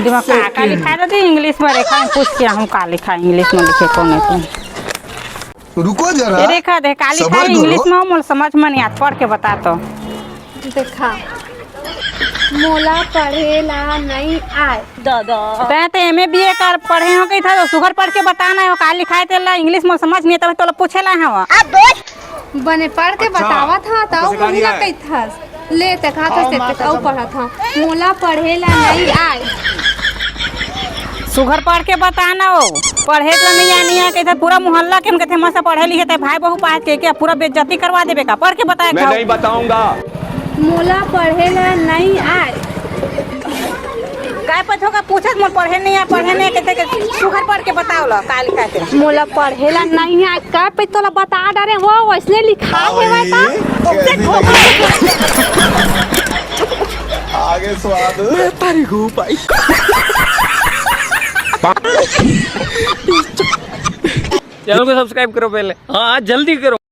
दिमाग का लिखा है तो इंग्लिश में रेखा में पूछ के हम का लिखा इंग्लिश में लिखे कौन है तुम रुको जरा ये देखा दे का लिखा है इंग्लिश में मोल समझ में नहीं आता पढ़ के बता तो देखा मोला पढ़ेला नहीं आए ते एमए बीए कर पढ़े हो कही था तो सुगर पढ़ के बताना है का लिखा है तेला इंग्लिश में समझ नहीं तब तो पूछेला है बने पढ़ के बतावा था तो वही ना कही था ले ते कहा था से तो पढ़ा था मोला पढ़ेला नहीं आए सुगर पढ़ के बताना हो पढ़े तो नहीं आनी है कहते पूरा मोहल्ला के हम कहते मसा पढ़े लिखे थे भाई बहू पास के क्या पूरा बेइज्जती करवा देबे का पढ़ के बताया मैं नहीं बताऊंगा। मोला पढ़ेला नहीं आए काय पछो का पूछत मोर पढ़े नहीं कहते के सुगर पढ़ के बताओ ला का लिखा है मोला पढ़ेला नहीं आए का पे तोला बता डारे हो वैसने लिखा है वैसा आगे स्वाद तारी हो भाई चैनल को सब्सक्राइब करो पहले हाँ जल्दी करो।